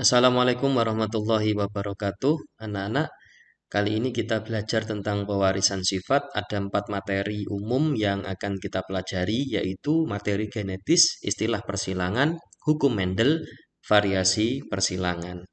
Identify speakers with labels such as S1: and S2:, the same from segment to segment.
S1: Assalamualaikum warahmatullahi wabarakatuh. Anak-anak, kali ini kita belajar tentang pewarisan sifat. Ada 4 materi umum yang akan kita pelajari, yaitu materi genetis, istilah persilangan, hukum Mendel, variasi persilangan.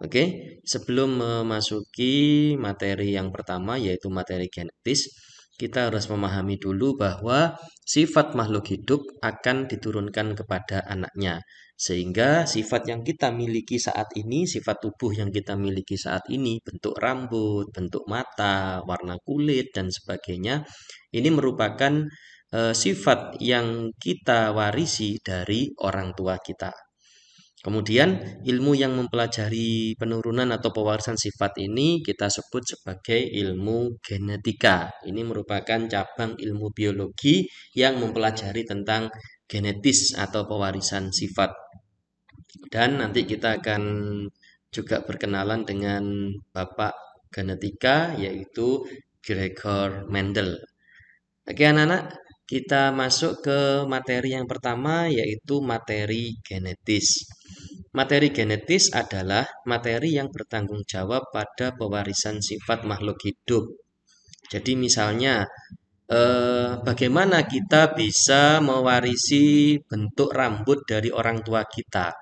S1: Oke, sebelum memasuki materi yang pertama, yaitu materi genetis, kita harus memahami dulu bahwa sifat makhluk hidup akan diturunkan kepada anaknya. Sehingga sifat yang kita miliki saat ini, sifat tubuh yang kita miliki saat ini, bentuk rambut, bentuk mata, warna kulit, dan sebagainya, ini merupakan sifat yang kita warisi dari orang tua kita. Kemudian ilmu yang mempelajari penurunan atau pewarisan sifat ini kita sebut sebagai ilmu genetika. Ini merupakan cabang ilmu biologi yang mempelajari tentang genetis atau pewarisan sifat. Dan nanti kita akan juga berkenalan dengan Bapak genetika yaitu Gregor Mendel. Oke anak-anak, kita masuk ke materi yang pertama yaitu materi genetis. Materi genetis adalah materi yang bertanggung jawab pada pewarisan sifat makhluk hidup. Jadi misalnya, bagaimana kita bisa mewarisi bentuk rambut dari orang tua kita?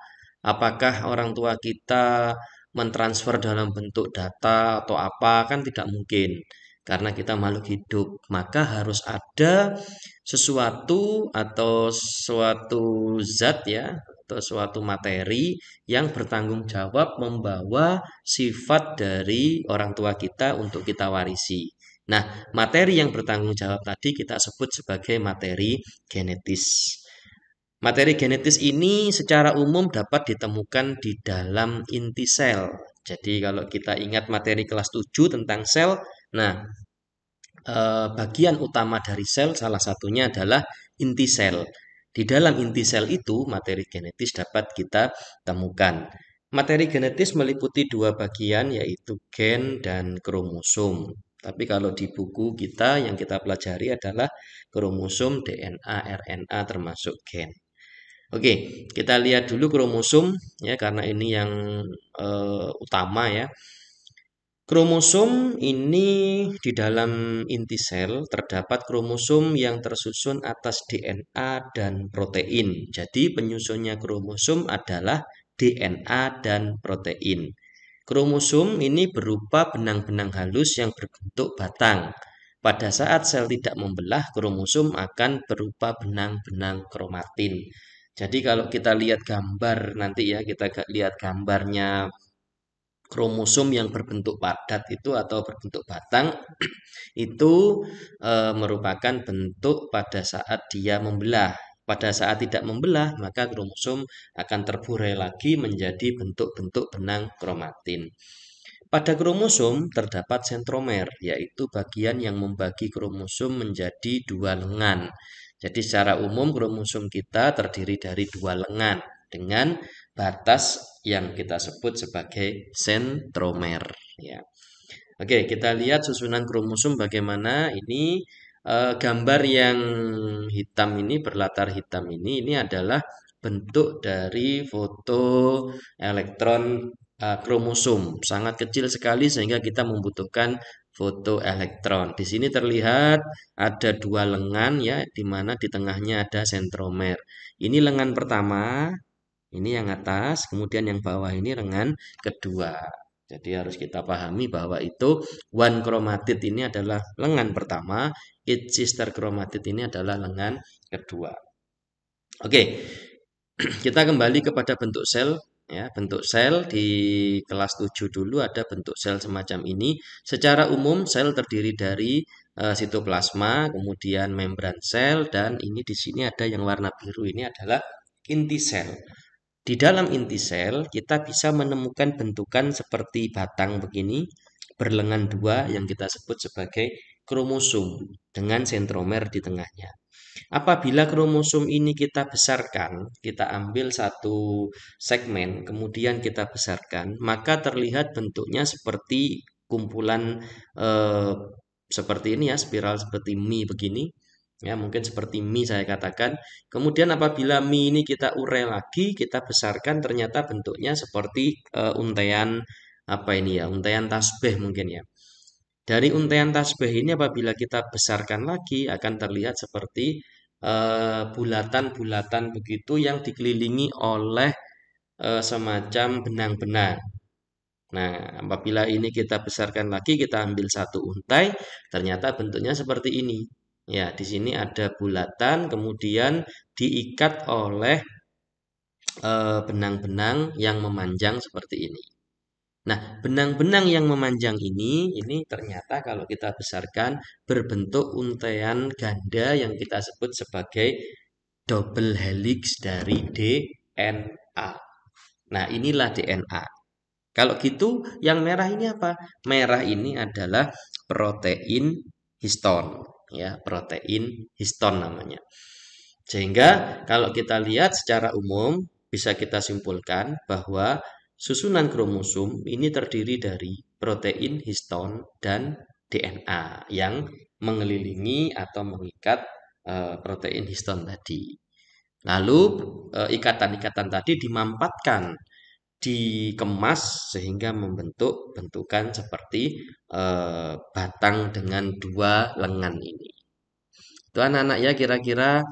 S1: Apakah orang tua kita mentransfer dalam bentuk data atau apa? Kan tidak mungkin. Karena kita makhluk hidup, maka harus ada sesuatu atau suatu zat ya, atau suatu materi yang bertanggung jawab membawa sifat dari orang tua kita untuk kita warisi. Nah, materi yang bertanggung jawab tadi kita sebut sebagai materi genetis. Materi genetis ini secara umum dapat ditemukan di dalam inti sel. Jadi kalau kita ingat materi kelas 7 tentang sel, nah bagian utama dari sel salah satunya adalah inti sel. Di dalam inti sel itu materi genetis dapat kita temukan. Materi genetis meliputi 2 bagian yaitu gen dan kromosom. Tapi kalau di buku kita yang kita pelajari adalah kromosom, DNA, RNA termasuk gen. Oke, kita lihat dulu kromosom ya karena ini yang utama ya. Kromosom ini di dalam inti sel terdapat kromosom yang tersusun atas DNA dan protein. Jadi penyusunnya kromosom adalah DNA dan protein. Kromosom ini berupa benang-benang halus yang berbentuk batang. Pada saat sel tidak membelah, kromosom akan berupa benang-benang kromatin. Jadi kalau kita lihat gambar nanti ya, kita lihat gambarnya kromosom yang berbentuk padat itu atau berbentuk batang itu merupakan bentuk pada saat dia membelah. Pada saat tidak membelah, maka kromosom akan terburai lagi menjadi bentuk-bentuk benang kromatin. Pada kromosom terdapat sentromer, yaitu bagian yang membagi kromosom menjadi 2 lengan. Jadi secara umum kromosom kita terdiri dari 2 lengan dengan batas yang kita sebut sebagai sentromer. Ya. Oke, kita lihat susunan kromosom bagaimana. Ini gambar yang hitam ini berlatar hitam ini adalah bentuk dari foto elektron kromosom. Sangat kecil sekali sehingga kita membutuhkan foto elektron. Di sini terlihat ada 2 lengan ya, di mana di tengahnya ada sentromer. Ini lengan pertama, ini yang atas, kemudian yang bawah ini lengan kedua. Jadi harus kita pahami bahwa itu one chromatid ini adalah lengan pertama, each sister chromatid ini adalah lengan kedua. Oke, kita kembali kepada bentuk sel. Ya, bentuk sel di kelas 7 dulu ada bentuk sel semacam ini. Secara umum sel terdiri dari sitoplasma, kemudian membran sel, dan ini di sini ada yang warna biru ini adalah inti sel. Di dalam inti sel kita bisa menemukan bentukan seperti batang begini, berlengan 2 yang kita sebut sebagai kromosom dengan sentromer di tengahnya. Apabila kromosom ini kita besarkan, kita ambil satu segmen, kemudian kita besarkan, maka terlihat bentuknya seperti kumpulan seperti ini ya, spiral seperti mie begini. Ya, mungkin seperti mie saya katakan. Kemudian apabila mie ini kita urai lagi, kita besarkan, ternyata bentuknya seperti untaian apa ini ya, untaian tasbih mungkin ya. Dari untaian tasbih ini apabila kita besarkan lagi akan terlihat seperti bulatan-bulatan begitu yang dikelilingi oleh semacam benang-benang. Nah, apabila ini kita besarkan lagi, kita ambil satu untai, ternyata bentuknya seperti ini. Ya, di sini ada bulatan, kemudian diikat oleh benang-benang yang memanjang seperti ini. Nah, benang-benang yang memanjang ini ternyata kalau kita besarkan berbentuk untaian ganda yang kita sebut sebagai double helix dari DNA. Nah, inilah DNA. Kalau gitu, yang merah ini apa? Merah ini adalah protein histon, ya, protein histon namanya. Sehingga kalau kita lihat secara umum bisa kita simpulkan bahwa susunan kromosom ini terdiri dari protein histon dan DNA yang mengelilingi atau mengikat protein histon tadi. Lalu ikatan-ikatan tadi dimampatkan, dikemas sehingga membentuk bentukan seperti batang dengan dua lengan ini. Itu anak-anak ya kira-kira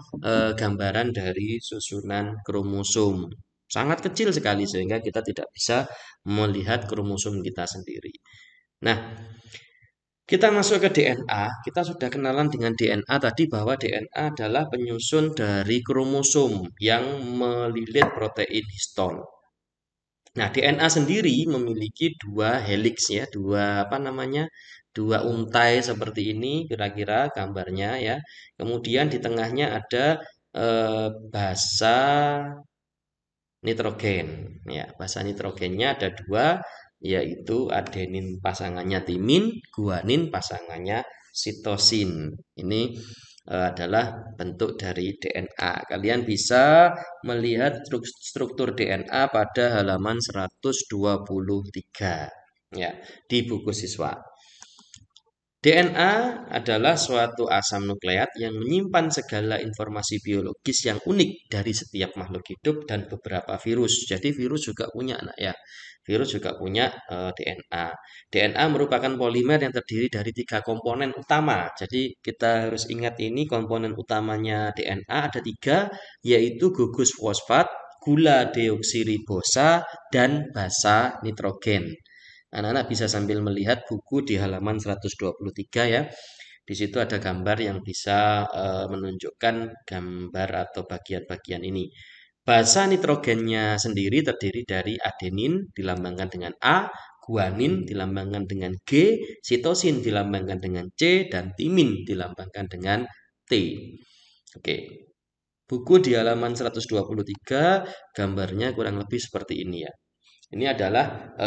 S1: gambaran dari susunan kromosom. Sangat kecil sekali sehingga kita tidak bisa melihat kromosom kita sendiri. Nah, kita masuk ke DNA, kita sudah kenalan dengan DNA tadi bahwa DNA adalah penyusun dari kromosom yang melilit protein histon. Nah, DNA sendiri memiliki dua helix ya, dua apa namanya? Dua untai seperti ini kira-kira gambarnya ya. Kemudian di tengahnya ada basa nitrogen ya. Basa nitrogennya ada dua, yaitu adenin pasangannya timin, guanin pasangannya sitosin. Ini adalah bentuk dari DNA. Kalian bisa melihat struktur DNA pada halaman 123 ya di buku siswa. DNA adalah suatu asam nukleat yang menyimpan segala informasi biologis yang unik dari setiap makhluk hidup dan beberapa virus. Jadi virus juga punya anak ya. Virus juga punya DNA. DNA merupakan polimer yang terdiri dari 3 komponen utama. Jadi kita harus ingat ini komponen utamanya DNA ada 3, yaitu gugus fosfat, gula deoksiribosa, dan basa nitrogen. Anak-anak bisa sambil melihat buku di halaman 123 ya. Di situ ada gambar yang bisa menunjukkan gambar atau bagian-bagian ini. Basa nitrogennya sendiri terdiri dari adenin dilambangkan dengan A, guanin dilambangkan dengan G, sitosin dilambangkan dengan C, dan timin dilambangkan dengan T. Oke. Buku di halaman 123 gambarnya kurang lebih seperti ini ya. Ini adalah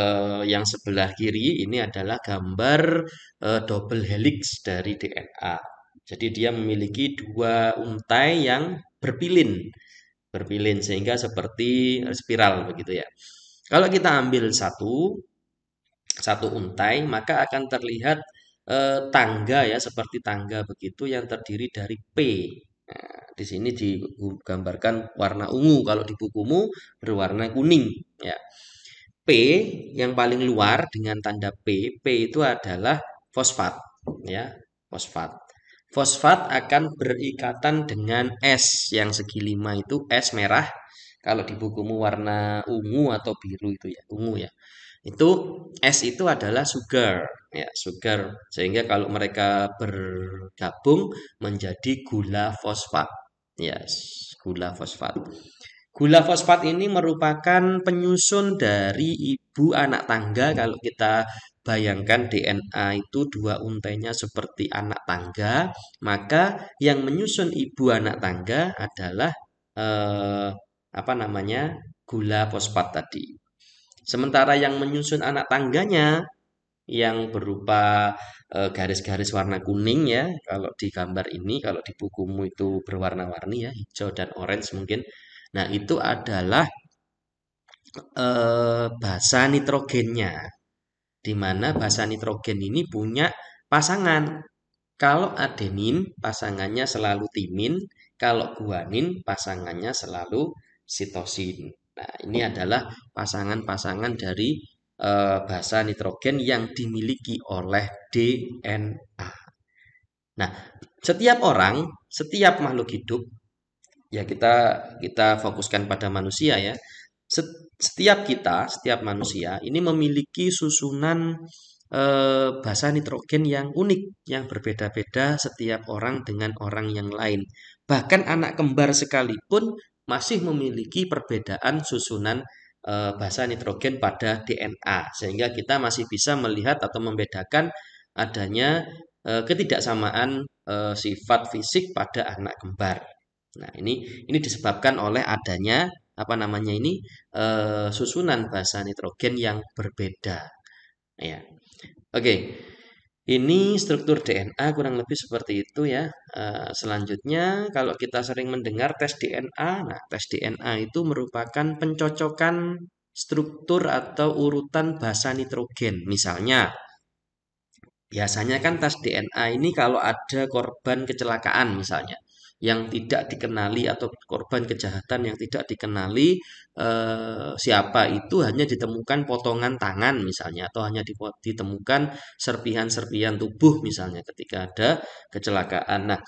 S1: yang sebelah kiri ini adalah gambar double helix dari DNA. Jadi dia memiliki dua untai yang berpilin sehingga seperti spiral begitu ya. Kalau kita ambil satu untai maka akan terlihat tangga ya seperti tangga begitu yang terdiri dari P. Nah, di sini digambarkan warna ungu, kalau di bukumu berwarna kuning ya. P yang paling luar dengan tanda P itu adalah fosfat ya, fosfat. Fosfat akan berikatan dengan S yang segi 5 itu S merah. Kalau di bukumu warna ungu atau biru itu ya, ungu ya. Itu S itu adalah sugar ya, sugar. Sehingga kalau mereka bergabung menjadi gula fosfat. Yes, gula fosfat. Gula fosfat ini merupakan penyusun dari ibu anak tangga. Kalau kita bayangkan DNA itu dua untainya seperti anak tangga, maka yang menyusun ibu anak tangga adalah eh, apa namanya? Gula fosfat tadi. Sementara yang menyusun anak tangganya yang berupa garis-garis warna kuning ya, kalau di gambar ini, kalau di bukumu itu berwarna-warni ya, hijau dan orange mungkin. Nah, itu adalah basa nitrogennya, di mana basa nitrogen ini punya pasangan. Kalau adenin pasangannya selalu timin, kalau guanin pasangannya selalu sitosin. Nah, ini adalah pasangan-pasangan dari basa nitrogen yang dimiliki oleh DNA. Nah, setiap orang, setiap makhluk hidup, ya kita fokuskan pada manusia ya. Setiap manusia ini memiliki susunan basa nitrogen yang unik, yang berbeda-beda setiap orang dengan orang yang lain. Bahkan anak kembar sekalipun masih memiliki perbedaan susunan basa nitrogen pada DNA, sehingga kita masih bisa melihat atau membedakan adanya ketidaksamaan sifat fisik pada anak kembar. Nah, ini disebabkan oleh adanya apa namanya ini susunan basa nitrogen yang berbeda. Ya, oke. Ini struktur DNA kurang lebih seperti itu ya. Selanjutnya, kalau kita sering mendengar tes DNA, nah tes DNA itu merupakan pencocokan struktur atau urutan basa nitrogen. Misalnya, biasanya kan tes DNA ini kalau ada korban kecelakaan misalnya yang tidak dikenali atau korban kejahatan yang tidak dikenali siapa itu hanya ditemukan potongan tangan misalnya atau hanya ditemukan serpihan-serpihan tubuh misalnya ketika ada kecelakaan. Nah,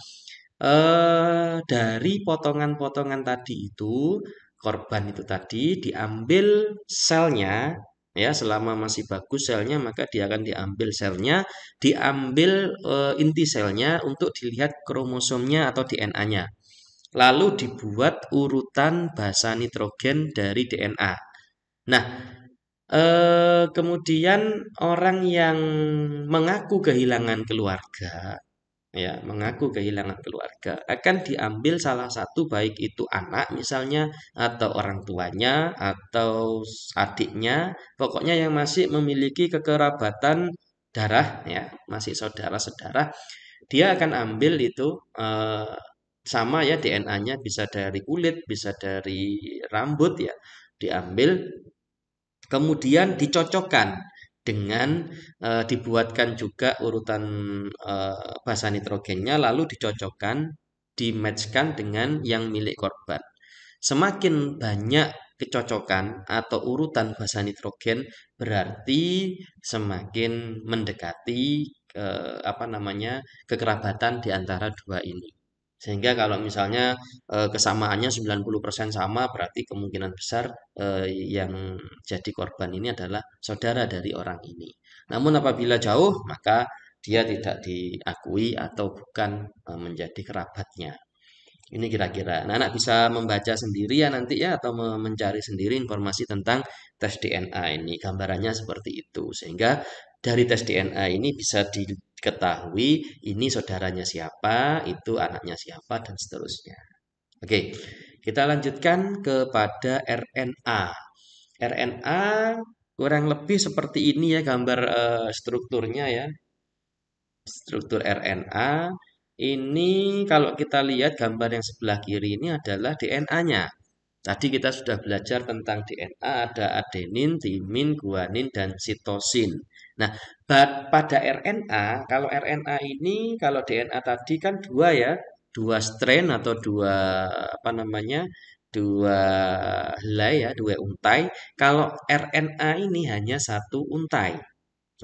S1: dari potongan-potongan tadi itu korban itu tadi diambil selnya ya selama masih bagus selnya maka dia akan diambil selnya diambil inti selnya untuk dilihat kromosomnya atau DNA-nya lalu dibuat urutan basa nitrogen dari DNA. Nah, kemudian orang yang mengaku kehilangan keluarga ya mengaku kehilangan keluarga akan diambil salah satu baik itu anak misalnya atau orang tuanya atau adiknya pokoknya yang masih memiliki kekerabatan darah ya masih saudara-saudara dia akan ambil itu sama ya DNA-nya bisa dari kulit bisa dari rambut ya diambil kemudian dicocokkan dengan dibuatkan juga urutan basa nitrogennya lalu dicocokkan, di-match-kan dengan yang milik korban. Semakin banyak kecocokan atau urutan basa nitrogen berarti semakin mendekati apa namanya kekerabatan di antara dua ini. Sehingga kalau misalnya kesamaannya 90% sama berarti kemungkinan besar yang jadi korban ini adalah saudara dari orang ini. Namun apabila jauh maka dia tidak diakui atau bukan menjadi kerabatnya. Ini kira-kira. Nah, anak bisa membaca sendiri ya nanti ya atau mencari sendiri informasi tentang tes DNA ini. Gambarannya seperti itu. Sehingga dari tes DNA ini bisa diketahui ini saudaranya siapa, itu anaknya siapa dan seterusnya. Oke, kita lanjutkan kepada RNA. RNA kurang lebih seperti ini ya gambar strukturnya ya. Struktur RNA ini kalau kita lihat gambar yang sebelah kiri ini adalah DNA-nya. Tadi kita sudah belajar tentang DNA, ada adenin, timin, guanin, dan sitosin. Nah, pada RNA, kalau RNA ini, kalau DNA tadi kan dua ya, dua strain atau dua apa namanya, dua helai ya, dua untai. Kalau RNA ini hanya satu untai.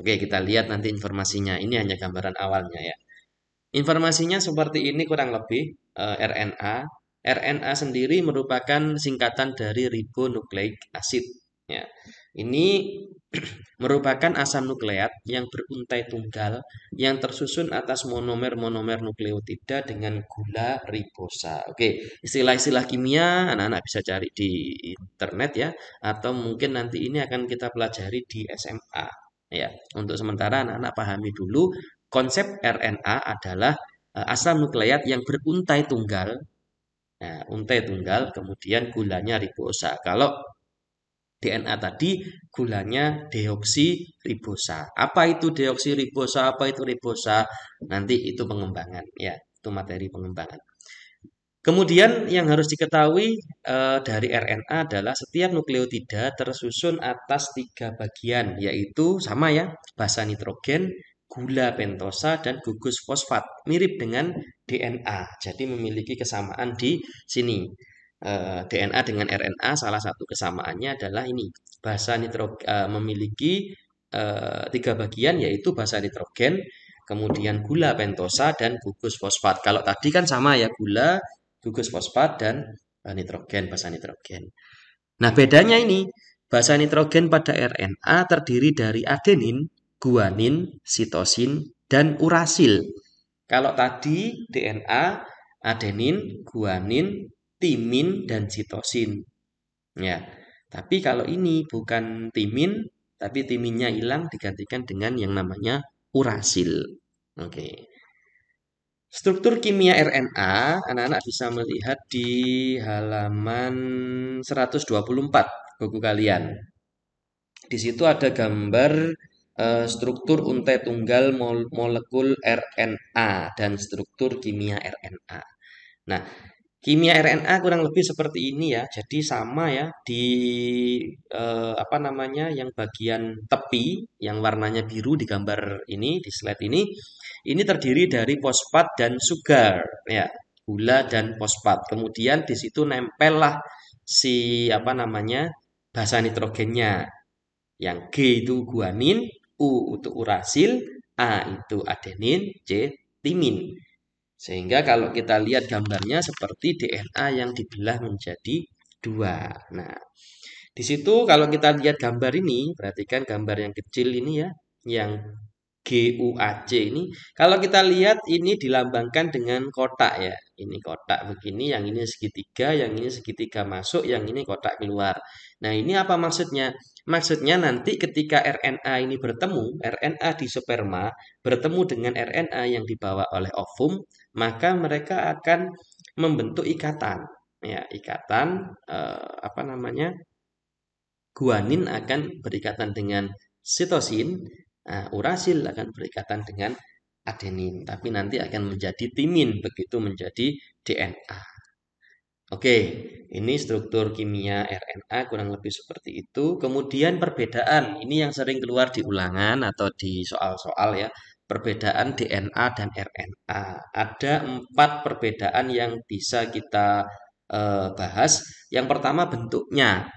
S1: Oke, kita lihat nanti informasinya. Ini hanya gambaran awalnya ya. Informasinya seperti ini kurang lebih RNA. RNA sendiri merupakan singkatan dari ribonucleic acid. Ya. Ini merupakan asam nukleat yang beruntai tunggal yang tersusun atas monomer-monomer nukleotida dengan gula ribosa. Oke, istilah-istilah kimia anak-anak bisa cari di internet ya, atau mungkin nanti ini akan kita pelajari di SMA. Ya, untuk sementara anak-anak pahami dulu konsep RNA adalah asam nukleat yang beruntai tunggal. Nah, untai tunggal kemudian gulanya ribosa. Kalau DNA tadi gulanya deoksiribosa. Apa itu deoksiribosa? Apa itu ribosa? Nanti itu pengembangan ya, itu materi pengembangan. Kemudian yang harus diketahui dari RNA adalah setiap nukleotida tersusun atas tiga bagian, yaitu sama ya, basa nitrogen, gula pentosa dan gugus fosfat, mirip dengan DNA. Jadi memiliki kesamaan di sini. DNA dengan RNA salah satu kesamaannya adalah ini. Memiliki tiga bagian, yaitu basa nitrogen, kemudian gula pentosa dan gugus fosfat. Kalau tadi kan sama ya, gula, gugus fosfat dan nitrogen, basa nitrogen. Nah, bedanya ini, basa nitrogen pada RNA terdiri dari adenin, guanin, sitosin, dan urasil. Kalau tadi DNA, adenin, guanin, timin, dan sitosin. Ya, tapi kalau ini bukan timin, tapi timinnya hilang digantikan dengan yang namanya urasil. Oke. Struktur kimia RNA, anak-anak bisa melihat di halaman 124 buku kalian. Di situ ada gambar struktur untai tunggal molekul RNA dan struktur kimia RNA. Nah, kimia RNA kurang lebih seperti ini ya. Jadi sama ya di apa namanya, yang bagian tepi yang warnanya biru di gambar ini, di slide ini. Ini terdiri dari fosfat dan sugar ya, gula dan fosfat. Kemudian di situ nempellah si apa namanya, basa nitrogennya. Yang G itu guanin, U itu urasil, A itu adenin, C timin. Sehingga kalau kita lihat gambarnya seperti DNA yang dibelah menjadi dua. Nah, di situ kalau kita lihat gambar ini, perhatikan gambar yang kecil ini ya, yang GUAC ini. Kalau kita lihat ini dilambangkan dengan kotak ya. Ini kotak begini, yang ini segitiga, yang ini segitiga masuk, yang ini kotak keluar. Nah, ini apa maksudnya? Maksudnya nanti ketika RNA ini bertemu, RNA di sperma bertemu dengan RNA yang dibawa oleh ovum, maka mereka akan membentuk ikatan. Ya, ikatan apa namanya? Guanin akan berikatan dengan sitosin, urasil akan berikatan dengan adenin, tapi nanti akan menjadi timin begitu menjadi DNA. Oke, ini struktur kimia RNA kurang lebih seperti itu. Kemudian perbedaan, ini yang sering keluar di ulangan atau di soal-soal ya. Perbedaan DNA dan RNA. Ada 4 perbedaan yang bisa kita bahas. Yang pertama bentuknya.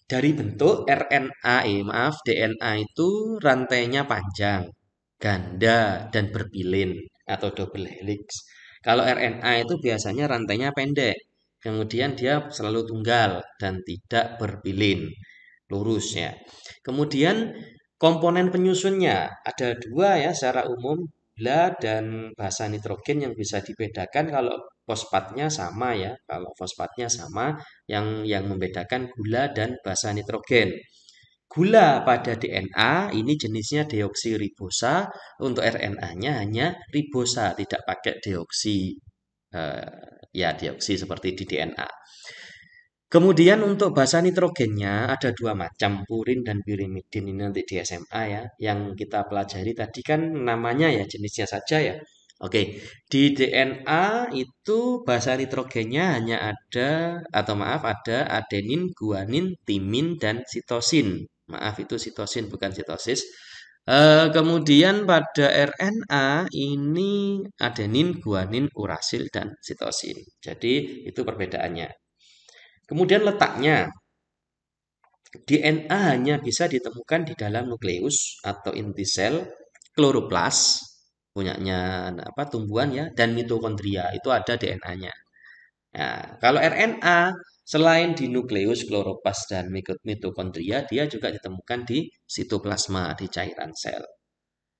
S1: Dari bentuk RNA, maaf, DNA itu rantainya panjang, ganda, dan berpilin atau double helix. Kalau RNA itu biasanya rantainya pendek, kemudian dia selalu tunggal dan tidak berpilin, lurus ya. Kemudian komponen penyusunnya ada dua ya secara umum, gula dan basa nitrogen. Yang bisa dibedakan kalau fosfatnya sama ya, kalau fosfatnya sama, yang membedakan gula dan basa nitrogen. Gula pada DNA ini jenisnya deoksiribosa, untuk RNA-nya hanya ribosa, tidak pakai deoksi. Ya, deoksi seperti di DNA. Kemudian untuk basa nitrogennya ada dua macam, purin dan pirimidin. Ini nanti di SMA ya. Yang kita pelajari tadi kan namanya ya, jenisnya saja ya. Oke, di DNA itu basa nitrogennya hanya ada, atau maaf, ada adenin, guanin, timin, dan sitosin. Maaf, itu sitosin bukan sitosis. Kemudian pada RNA ini adenin, guanin, urasil, dan sitosin. Jadi itu perbedaannya. Kemudian letaknya, DNA hanya bisa ditemukan di dalam nukleus atau inti sel, kloroplas, punyanya apa, tumbuhan ya, dan mitokondria, itu ada DNA-nya. Nah, kalau RNA selain di nukleus, kloroplas, dan mitokondria, dia juga ditemukan di sitoplasma, di cairan sel.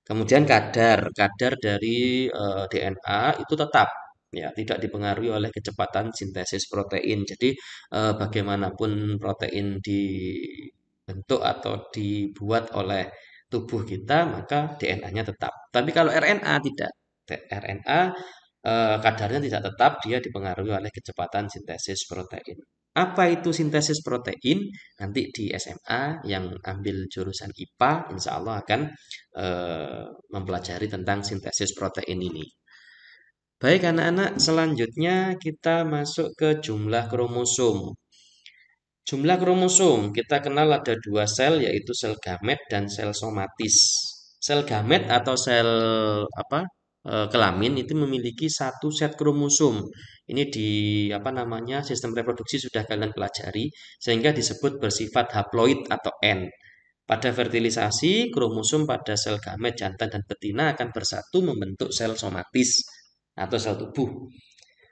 S1: Kemudian kadar dari DNA itu tetap ya, tidak dipengaruhi oleh kecepatan sintesis protein. Jadi bagaimanapun protein dibentuk atau dibuat oleh tubuh kita, maka DNA-nya tetap. Tapi kalau RNA tidak. RNA kadarnya tidak tetap, dia dipengaruhi oleh kecepatan sintesis protein. Apa itu sintesis protein? Nanti di SMA yang ambil jurusan IPA, insya Allah akan mempelajari tentang sintesis protein ini. Baik anak-anak, selanjutnya kita masuk ke jumlah kromosom. Jumlah kromosom, kita kenal ada dua sel, yaitu sel gamet dan sel somatis. Sel gamet atau sel apa kelamin itu memiliki satu set kromosom. Ini di apa namanya sistem reproduksi sudah kalian pelajari sehingga disebut bersifat haploid atau N. Pada fertilisasi, kromosom pada sel gamet jantan dan betina akan bersatu membentuk sel somatis atau sel tubuh.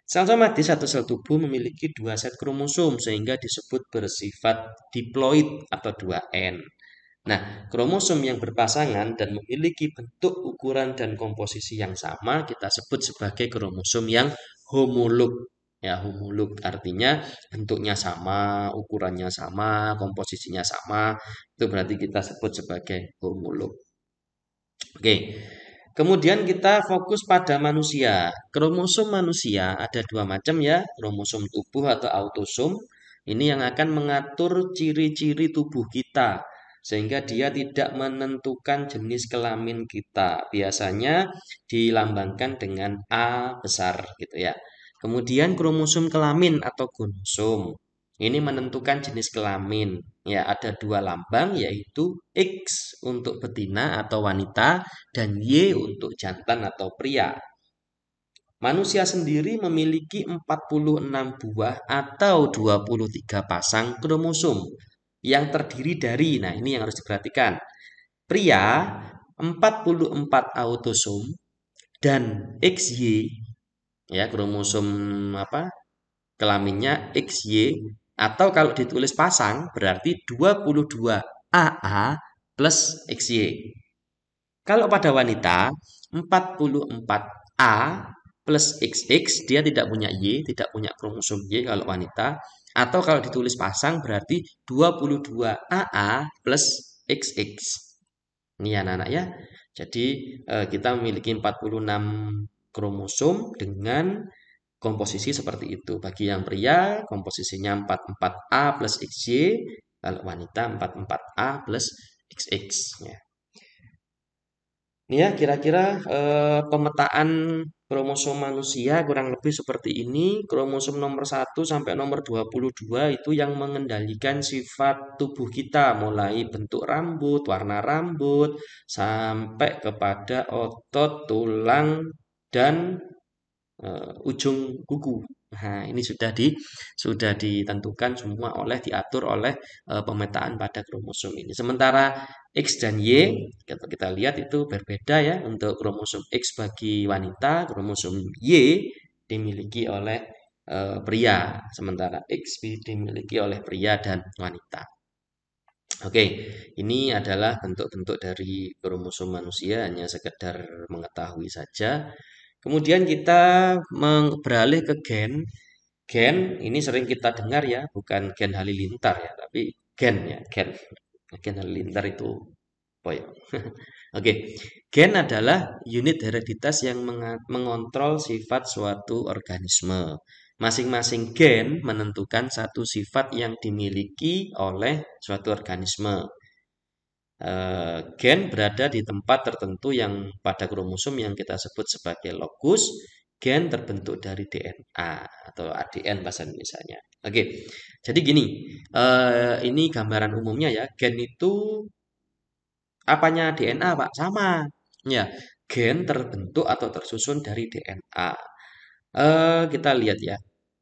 S1: Sel somatis atau sel tubuh memiliki dua set kromosom sehingga disebut bersifat diploid atau 2N. Nah, kromosom yang berpasangan dan memiliki bentuk, ukuran, dan komposisi yang sama kita sebut sebagai kromosom yang homolog. Ya, homolog artinya bentuknya sama, ukurannya sama, komposisinya sama. Itu berarti kita sebut sebagai homolog. Oke. Kemudian kita fokus pada manusia. Kromosom manusia ada dua macam ya, kromosom tubuh atau autosom. Ini yang akan mengatur ciri-ciri tubuh kita sehingga dia tidak menentukan jenis kelamin kita. Biasanya dilambangkan dengan A besar gitu ya. Kemudian kromosom kelamin atau gonosom. Ini menentukan jenis kelamin. Ya, ada dua lambang yaitu X untuk betina atau wanita dan Y untuk jantan atau pria. Manusia sendiri memiliki 46 buah atau 23 pasang kromosom yang terdiri dari, nah ini yang harus diperhatikan, pria 44 autosom dan XY, ya kromosom apa kelaminnya XY, atau kalau ditulis pasang berarti 22 AA plus XY. Kalau pada wanita 44A plus XX, dia tidak punya Y, tidak punya kromosom Y kalau wanita. Atau kalau ditulis pasang berarti 22AA plus XX. Ini ya anak-anak ya. Jadi kita memiliki 46 kromosom dengan komposisi seperti itu. Bagi yang pria, komposisinya 44A plus XY, kalau wanita 44A plus XX. Ya. Ini ya kira-kira pemetaan kromosom manusia kurang lebih seperti ini. Kromosom nomor 1 sampai nomor 22 itu yang mengendalikan sifat tubuh kita. Mulai bentuk rambut, warna rambut, sampai kepada otot, tulang, dan ujung kuku. Nah, ini sudah ditentukan semua diatur oleh pemetaan pada kromosom ini. Sementara X dan Y kita lihat itu berbeda ya. Untuk kromosom X bagi wanita, kromosom Y dimiliki oleh pria, sementara X dimiliki oleh pria dan wanita. Oke, ini adalah bentuk-bentuk dari kromosom manusia, hanya sekedar mengetahui saja. Kemudian kita beralih ke gen. Gen ini sering kita dengar ya, bukan gen halilintar ya, tapi gen ya, gen. Gen halilintar itu apa ya? Oke, gen adalah unit hereditas yang mengontrol sifat suatu organisme. Masing-masing gen menentukan satu sifat yang dimiliki oleh suatu organisme. Gen berada di tempat tertentu yang pada kromosom yang kita sebut sebagai lokus. Gen terbentuk dari DNA atau ADN bahasa Indonesianya. Oke, jadi gini, ini gambaran umumnya ya. Gen itu apanya DNA, Pak? Sama. Ya, gen terbentuk atau tersusun dari DNA. Kita lihat ya.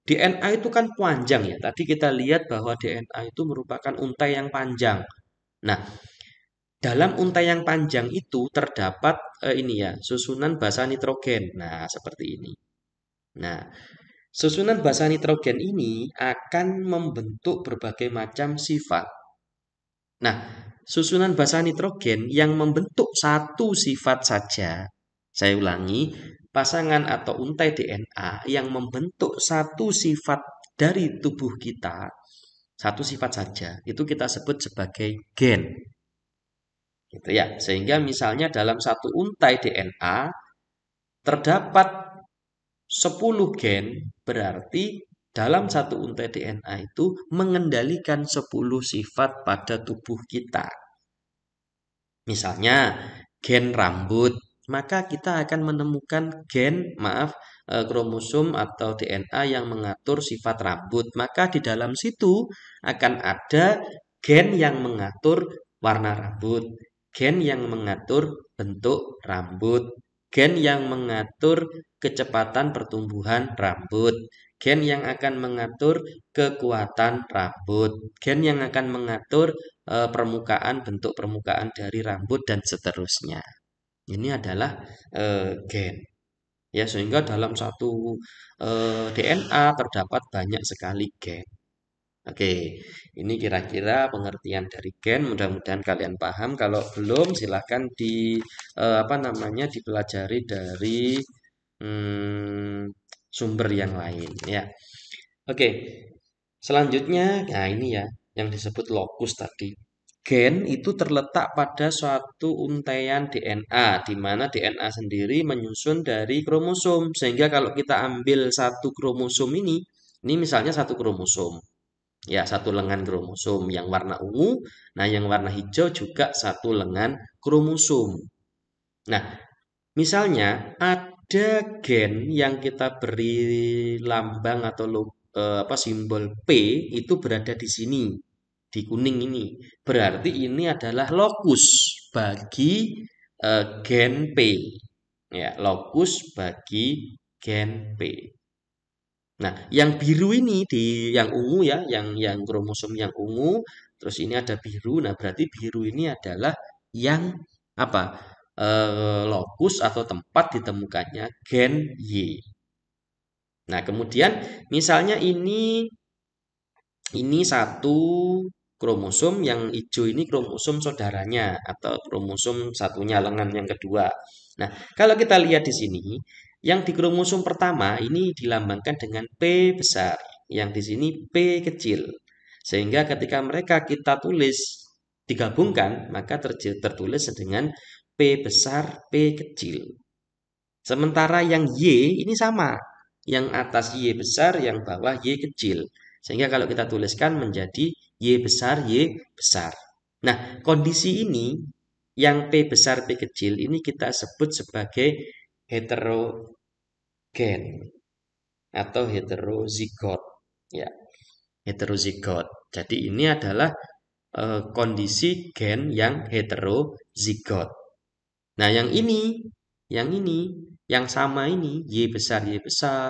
S1: DNA itu kan panjang ya. Tadi kita lihat bahwa DNA itu merupakan untai yang panjang. Nah, dalam untai yang panjang itu terdapat ini ya, susunan basa nitrogen. Nah, seperti ini. Nah, susunan basa nitrogen ini akan membentuk berbagai macam sifat. Nah, susunan basa nitrogen yang membentuk satu sifat saja. Saya ulangi, pasangan atau untai DNA yang membentuk satu sifat dari tubuh kita, satu sifat saja, itu kita sebut sebagai gen. Gitu ya. Sehingga misalnya dalam satu untai DNA terdapat 10 gen, berarti dalam satu untai DNA itu mengendalikan 10 sifat pada tubuh kita. Misalnya gen rambut, maka kita akan menemukan kromosom atau DNA yang mengatur sifat rambut. Maka di dalam situ akan ada gen yang mengatur warna rambut, gen yang mengatur bentuk rambut, gen yang mengatur kecepatan pertumbuhan rambut, gen yang akan mengatur kekuatan rambut, gen yang akan mengatur permukaan bentuk permukaan dari rambut dan seterusnya. Ini adalah gen. Ya, sehingga dalam satu DNA terdapat banyak sekali gen. Oke, ini kira-kira pengertian dari gen. Mudah-mudahan kalian paham. Kalau belum, silahkan apa namanya dipelajari dari hmm, sumber yang lain. Ya, oke. Selanjutnya, nah ini ya yang disebut lokus tadi. Gen itu terletak pada suatu untaian DNA, di mana DNA sendiri menyusun dari kromosom. Sehingga kalau kita ambil satu kromosom ini misalnya satu kromosom. Ya, satu lengan kromosom yang warna ungu. Nah, yang warna hijau juga satu lengan kromosom. Nah, misalnya ada gen yang kita beri lambang atau apa simbol P itu berada di sini, di kuning ini. Berarti ini adalah lokus bagi gen P. Ya, lokus bagi gen P. Nah, yang biru ini yang ungu ya, yang kromosom yang ungu, terus ini ada biru. Nah, berarti biru ini adalah yang apa? Lokus atau tempat ditemukannya gen Y. Nah, kemudian misalnya ini satu kromosom yang hijau ini kromosom saudaranya atau kromosom satunya lengan yang kedua. Nah, kalau kita lihat di sini, yang di kromosom pertama ini dilambangkan dengan P besar, yang di sini P kecil. Sehingga ketika mereka kita tulis digabungkan, maka tertulis dengan P besar, P kecil. Sementara yang Y ini sama. Yang atas Y besar, yang bawah Y kecil. Sehingga kalau kita tuliskan menjadi Y besar, Y besar. Nah, kondisi ini yang P besar, P kecil ini kita sebut sebagai heterogen atau heterozigot. Ya, heterozigot. Jadi ini adalah kondisi gen yang heterozigot. Nah, yang sama ini, Y besar,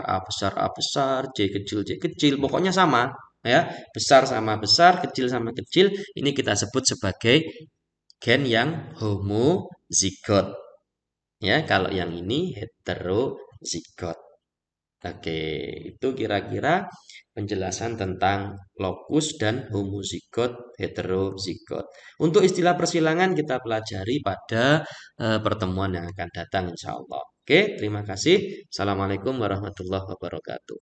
S1: A besar, J kecil, pokoknya sama, ya, besar sama besar, kecil sama kecil, ini kita sebut sebagai gen yang homozigot. Ya, kalau yang ini heterozigot. Oke, itu kira-kira penjelasan tentang lokus dan homozigot, heterozigot. Untuk istilah persilangan kita pelajari pada pertemuan yang akan datang insya Allah. Oke, terima kasih. Assalamualaikum warahmatullahi wabarakatuh.